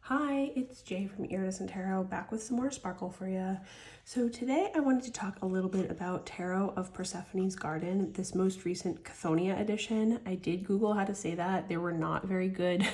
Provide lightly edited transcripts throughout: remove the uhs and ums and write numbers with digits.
Hi, it's Jay from Iridescent Tarot, back with some more sparkle for you. So today I wanted to talk a little bit about Tarot of Persephone's Garden, this most recent Chthonia edition. I did Google how to say that. There were not very good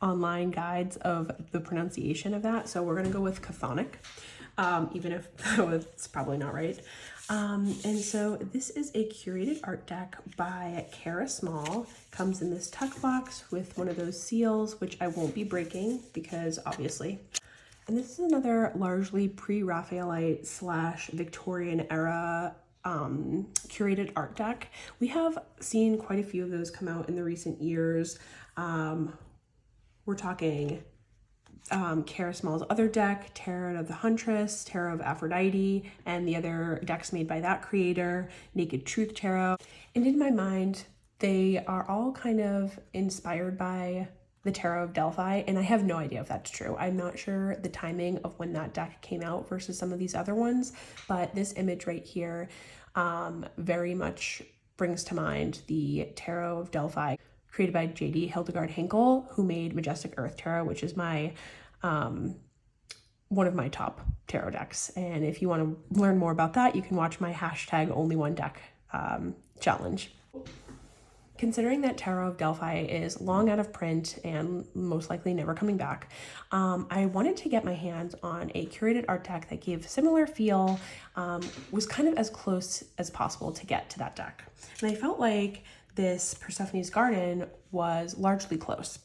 online guides of the pronunciation of that, so we're going to go with Chthonic, even if it's probably not right. And so this is a curated art deck by Kara Small. Comes in this tuck box with one of those seals, which I won't be breaking because obviously. And this is another largely pre-Raphaelite / Victorian era curated art deck. We have seen quite a few of those come out in the recent years. We're talking Kara Small's other deck, Tarot of the Huntress, Tarot of Aphrodite, and the other decks made by that creator, Naked Truth Tarot. And in my mind, they are all kind of inspired by the Tarot of Delphi, and I have no idea if that's true. I'm not sure the timing of when that deck came out versus some of these other ones, but this image right here very much brings to mind the Tarot of Delphi, created by J.D. Hildegard Hinkle, who made Majestic Earth Tarot, which is my one of my top tarot decks. And if you want to learn more about that, you can watch my #OnlyOneDeck challenge. Considering that Tarot of Delphi is long out of print and most likely never coming back, I wanted to get my hands on a curated art deck that gave similar feel, was kind of as close as possible to get to that deck. And I felt like this Persephone's Garden was largely close.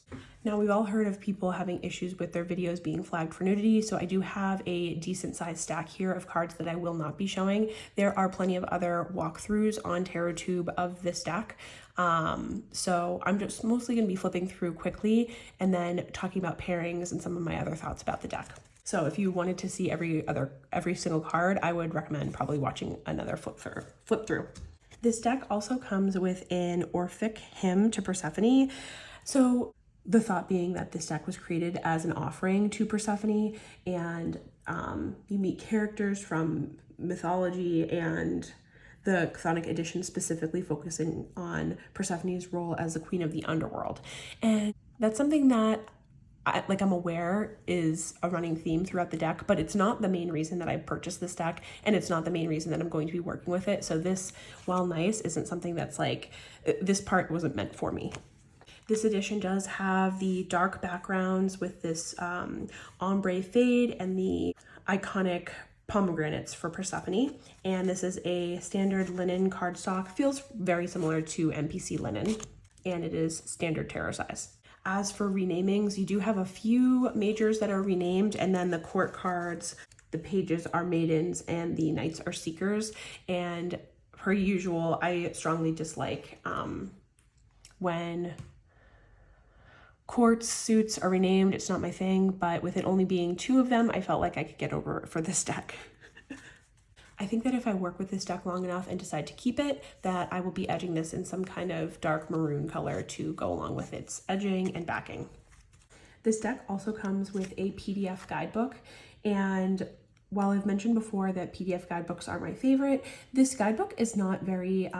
Now, we've all heard of people having issues with their videos being flagged for nudity, so I do have a decent sized stack here of cards that I will not be showing. There are plenty of other walkthroughs on Tarotube of this deck, so I'm just mostly going to be flipping through quickly and then talking about pairings and some of my other thoughts about the deck. So if you wanted to see every single card, I would recommend probably watching another flip through. This deck also comes with an Orphic hymn to Persephone. So the thought being that this deck was created as an offering to Persephone, and you meet characters from mythology, and the Chthonia Edition specifically focusing on Persephone's role as the queen of the underworld. And that's something that I'm aware is a running theme throughout the deck, but it's not the main reason that I purchased this deck, and it's not the main reason that I'm going to be working with it. So this, while nice, isn't something that's like, this part wasn't meant for me. This edition does have the dark backgrounds with this ombre fade and the iconic pomegranates for Persephone. And this is a standard linen cardstock. Feels very similar to NPC linen, and it is standard tarot size. As for renamings, you do have a few majors that are renamed, and then the court cards, the pages are maidens and the knights are seekers. And per usual, I strongly dislike when court suits are renamed. It's not my thing, but with it only being 2 of them, I felt like I could get over it for this deck. I think that if I work with this deck long enough and decide to keep it, that I will be edging this in some kind of dark maroon color to go along with its edging and backing. This deck also comes with a PDF guidebook, and while I've mentioned before that PDF guidebooks are my favorite, this guidebook is not very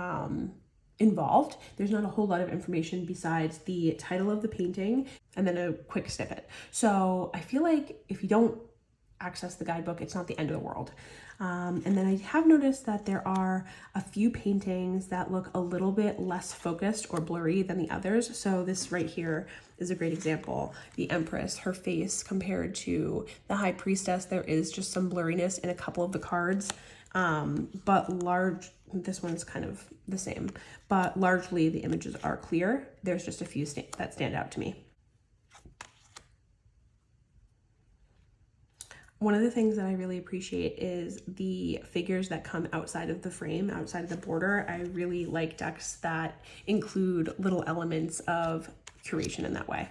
involved. There's not a whole lot of information besides the title of the painting and then a quick snippet. So I feel like if you don't access the guidebook, it's not the end of the world. And then I have noticed that there are a few paintings that look a little bit less focused or blurry than the others. So this right here is a great example. The Empress, her face compared to the High Priestess, there is just some blurriness in a couple of the cards, but this one's kind of the same, but largely the images are clear. There's just a few that stand out to me. One of the things that I really appreciate is the figures that come outside of the frame, outside of the border. I really like decks that include little elements of curation in that way.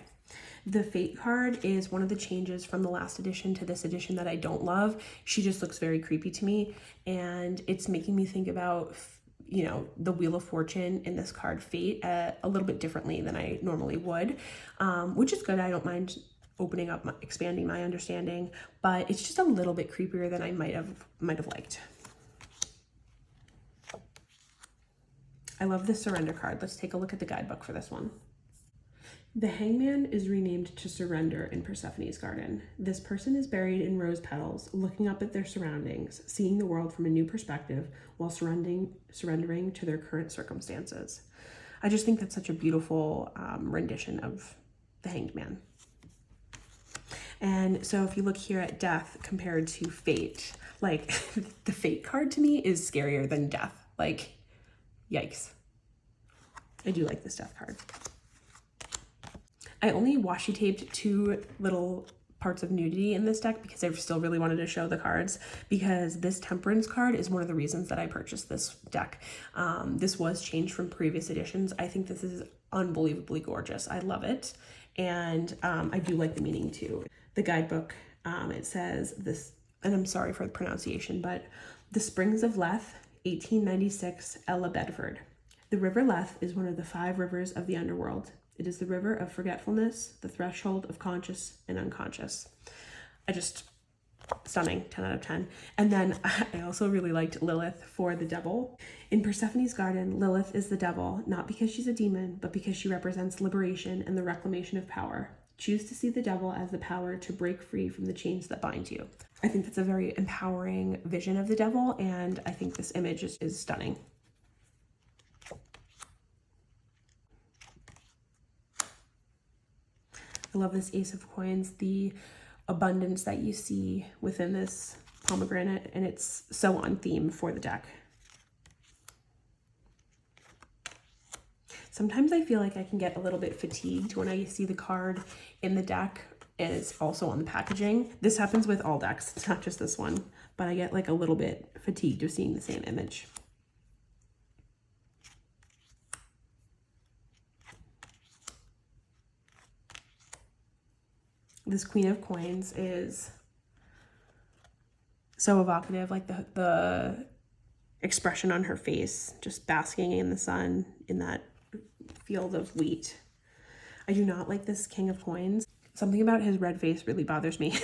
The Fate card is one of the changes from the last edition to this edition that I don't love. She just looks very creepy to me, and it's making me think about, you know, the Wheel of Fortune in this card, Fate, a little bit differently than I normally would, which is good. I don't mind opening up, expanding my understanding, but it's just a little bit creepier than I might have liked. I love this Surrender card. Let's take a look at the guidebook for this one. The hangman is renamed to surrender in Persephone's garden. This person is buried in rose petals, looking up at their surroundings, seeing the world from a new perspective while surrendering to their current circumstances. I just think that's such a beautiful rendition of the hanged man. And so if you look here at death compared to fate, like the fate card to me is scarier than death. Like, yikes. I do like this death card. I only washi taped 2 little parts of nudity in this deck because I still really wanted to show the cards, because this temperance card is one of the reasons that I purchased this deck. This was changed from previous editions. I think this is unbelievably gorgeous. I love it. And I do like the meaning too. The guidebook, it says this, and I'm sorry for the pronunciation, but the Springs of Lethe, 1896, Ella Bedford. The River Lethe is one of the 5 rivers of the underworld. It is the river of forgetfulness, the threshold of conscious and unconscious. Stunning, 10 out of 10. And then I also really liked Lilith for the devil. In Persephone's garden, Lilith is the devil, not because she's a demon, but because she represents liberation and the reclamation of power. Choose to see the devil as the power to break free from the chains that bind you. I think that's a very empowering vision of the devil, and I think this image is stunning. I love this Ace of Coins, the abundance that you see within this pomegranate, and it's so on theme for the deck. Sometimes I feel like I can get a little bit fatigued when I see the card in the deck and it's also on the packaging. This happens with all decks, it's not just this one, but I get like a little bit fatigued of seeing the same image. This Queen of Coins is so evocative, like the expression on her face, just basking in the sun in that field of wheat. I do not like this King of Coins. Something about his red face really bothers me.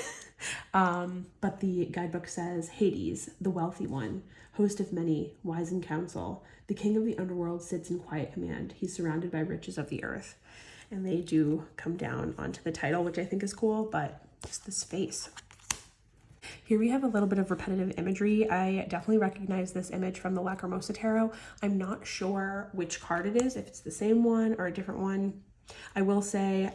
But the guidebook says, Hades, the wealthy one, host of many, wise in counsel, the king of the underworld sits in quiet command. He's surrounded by riches of the earth. And they do come down onto the title, which I think is cool, but just this face. Here we have a little bit of repetitive imagery. I definitely recognize this image from the Lacrimosa Tarot. I'm not sure which card it is, if it's the same one or a different one. I will say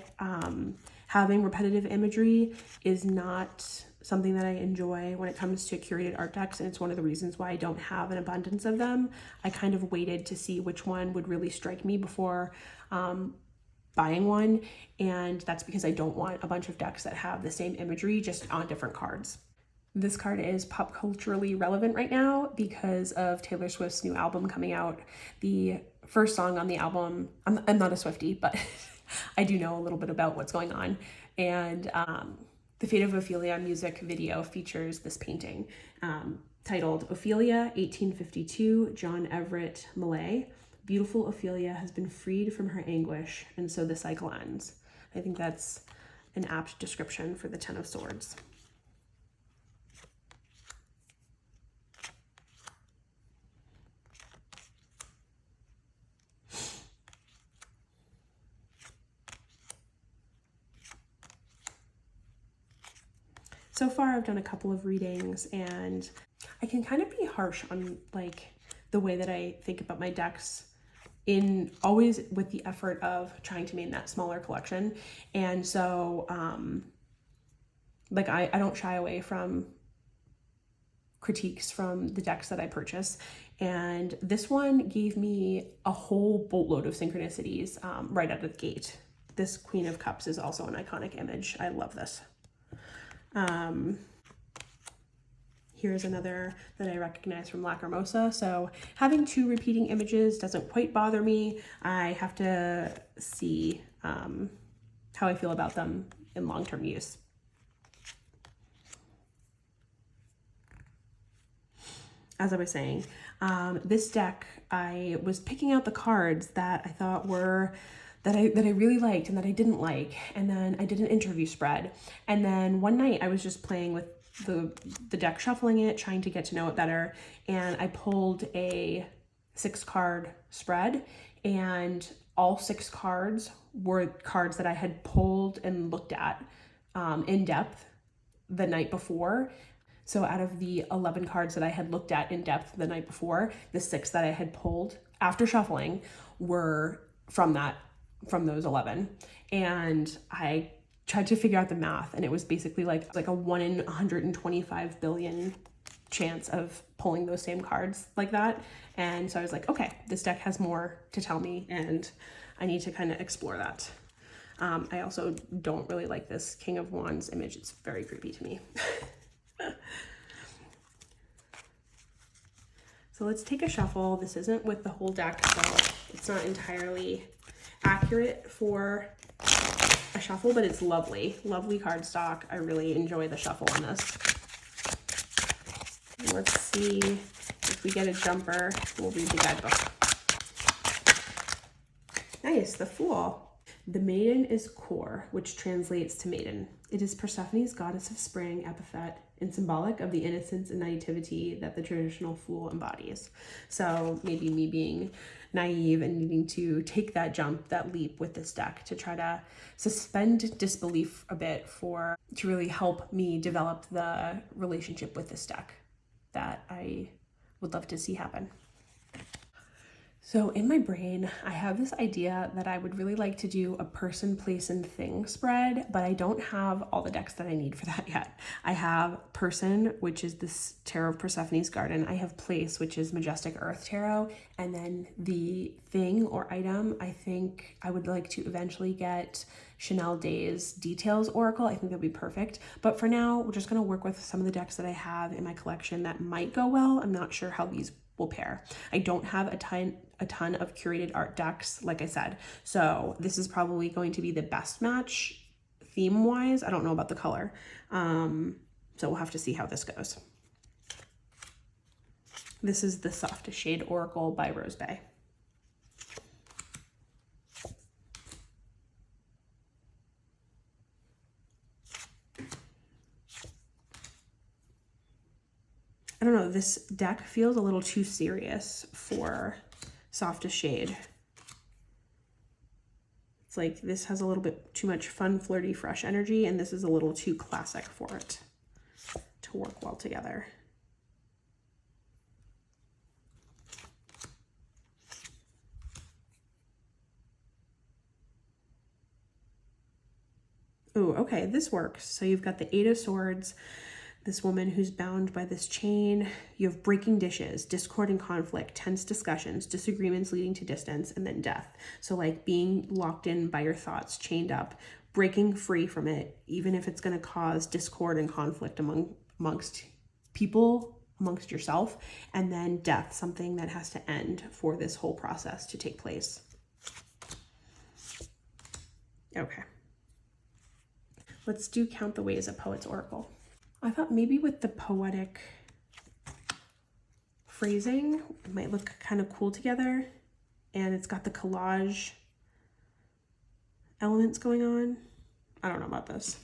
having repetitive imagery is not something that I enjoy when it comes to curated art decks, and it's one of the reasons why I don't have an abundance of them. I kind of waited to see which one would really strike me before buying one, and that's because I don't want a bunch of decks that have the same imagery just on different cards. This card is pop culturally relevant right now because of Taylor Swift's new album coming out. The first song on the album, I'm not a Swiftie, but I do know a little bit about what's going on. And the Fate of Ophelia music video features this painting titled Ophelia, 1852, John Everett Millay. Beautiful Ophelia has been freed from her anguish, and so the cycle ends. I think that's an apt description for the Ten of Swords. So far, I've done a couple of readings, and I can kind of be harsh on like the way that I think about my decks, in always with the effort of trying to make that smaller collection. And so like I don't shy away from critiques from the decks that I purchase, and this one gave me a whole boatload of synchronicities right out of the gate. This Queen of Cups is also an iconic image. I love this. Here's another that I recognize from Lacrimosa. So having 2 repeating images doesn't quite bother me. I have to see how I feel about them in long-term use. As I was saying, this deck, I was picking out the cards that I thought were that I really liked and that I didn't like, and then I did an interview spread, and then one night I was just playing with the deck, shuffling it, trying to get to know it better, and I pulled a 6-card spread, and all 6 cards were cards that I had pulled and looked at in depth the night before. So out of the 11 cards that I had looked at in depth the night before, the 6 that I had pulled after shuffling were from those 11. And I tried to figure out the math, and it was basically like a 1 in 125 billion chance of pulling those same cards like that. And so I was like, okay, this deck has more to tell me, and I need to kind of explore that. I also don't really like this King of Wands image. It's very creepy to me. So let's take a shuffle. This isn't with the whole deck, so it's not entirely accurate for a shuffle, but it's lovely. Lovely cardstock. I really enjoy the shuffle on this. Let's see if we get a jumper. We'll read the guidebook. Nice, the Fool. The maiden is Kor, which translates to maiden. It is Persephone's goddess of spring epithet and symbolic of the innocence and naivety that the traditional Fool embodies. So maybe me being naive and needing to take that jump, that leap with this deck to try to suspend disbelief a bit to really help me develop the relationship with this deck that I would love to see happen. So in my brain, I have this idea that I would really like to do a person, place, and thing spread, but I don't have all the decks that I need for that yet. I have Person, which is this Tarot of Persephone's Garden. I have Place, which is Majestic Earth Tarot. And then the thing or item, I think I would like to eventually get Chanel Day's Details Oracle. I think that'd be perfect. But for now, we're just gonna work with some of the decks that I have in my collection that might go well. I'm not sure how these will pair. I don't have a ton of curated art decks, like I said. So this is probably going to be the best match theme-wise. I don't know about the color. So we'll have to see how this goes. This is the Softest Shade Oracle by Rose Bay. I don't know, this deck feels a little too serious for Softest Shade. It's like this has a little bit too much fun, flirty, fresh energy, and this is a little too classic for it to work well together. Ooh, okay, this works. So you've got the 8 of Swords, this woman who's bound by this chain. You have breaking dishes, discord and conflict, tense discussions, disagreements leading to distance, and then death. So like being locked in by your thoughts, chained up, breaking free from it, even if it's going to cause discord and conflict amongst people, amongst yourself, and then death, something that has to end for this whole process to take place. Okay. Let's do Count the Ways, a Poet's Oracle. I thought maybe with the poetic phrasing, it might look kind of cool together. And it's got the collage elements going on. I don't know about this.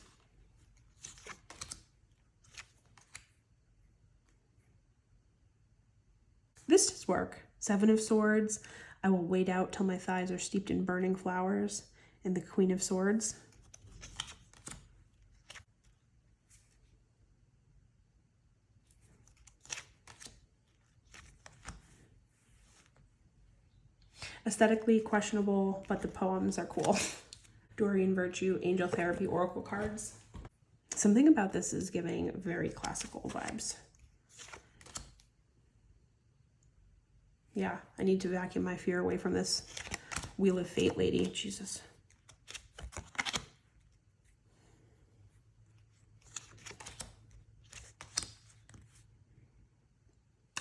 This does work. 7 of Swords. I will wait out till my thighs are steeped in burning flowers. And the Queen of Swords. Aesthetically questionable, but the poems are cool. Dorian Virtue, Angel Therapy, Oracle cards. Something about this is giving very classical vibes. Yeah, I need to vacuum my fear away from this Wheel of Fate lady. Jesus.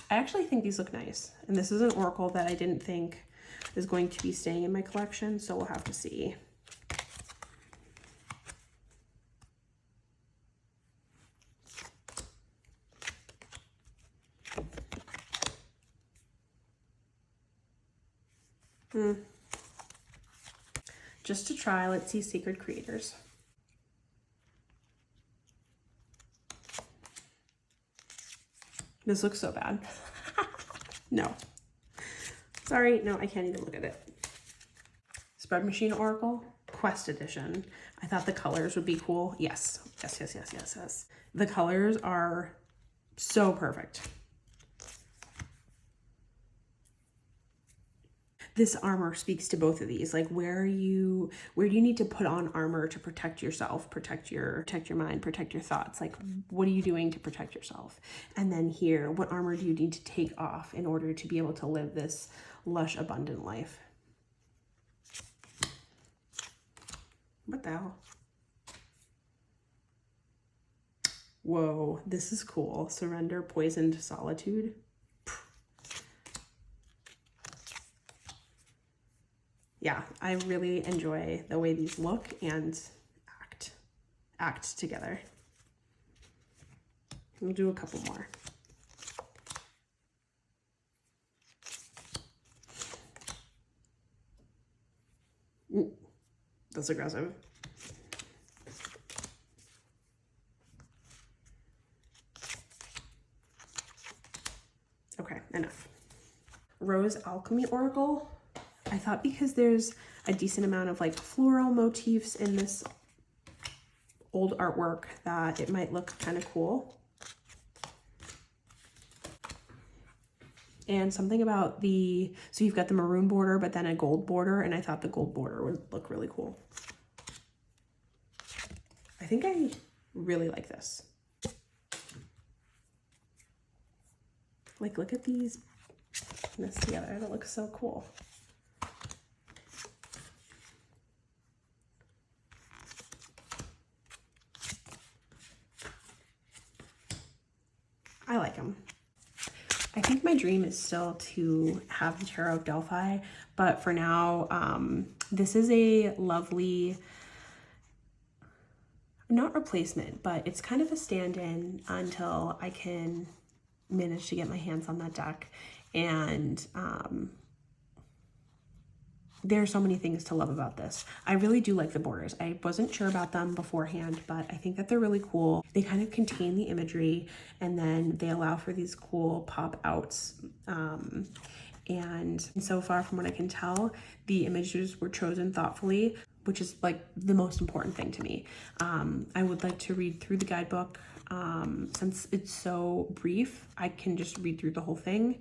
I actually think these look nice. And this is an oracle that I didn't think is going to be staying in my collection, so we'll have to see. Just to try, let's see Sacred Creators. This looks so bad. No. Sorry, no, I can't even look at it. Spread Machine Oracle, Quest Edition. I thought the colors would be cool. Yes. The colors are so perfect. This armor speaks to both of these. Like, where do you need to put on armor to protect yourself, protect your mind, protect your thoughts? Like, what are you doing to protect yourself? And then here, what armor do you need to take off in order to be able to live this lush, abundant life? What the hell? Whoa, this is cool. Surrender, poisoned solitude. Yeah, I really enjoy the way these look and act together. We'll do a couple more. Ooh, that's aggressive. Okay, enough. Rose Alchemy Oracle. I thought because there's a decent amount of like floral motifs in this old artwork that it might look kind of cool. And something about so you've got the maroon border, but then a gold border, and I thought the gold border would look really cool. I think I really like this. Like, look at these, this together, that looks so cool. I like them. I think my dream is still to have the Tarot of Delphi, but for now, this is a lovely, not replacement, but it's kind of a stand-in until I can manage to get my hands on that deck. And there are so many things to love about this. I really do like the borders. I wasn't sure about them beforehand, but I think that they're really cool. They kind of contain the imagery, and then they allow for these cool pop outs. And so far, from what I can tell, the images were chosen thoughtfully, which is like the most important thing to me. I would like to read through the guidebook. Since it's so brief, I can just read through the whole thing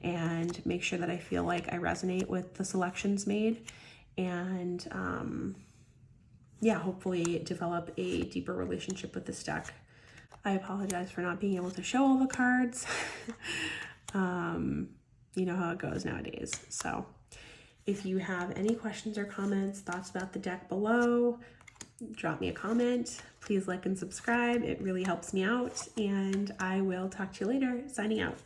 and make sure that I feel like I resonate with the selections made, and yeah, hopefully develop a deeper relationship with this deck. I apologize for not being able to show all the cards. You know how it goes nowadays. So if you have any questions or comments, thoughts about the deck below, drop me a comment. Please like and subscribe. It really helps me out, and I will talk to you later. Signing out.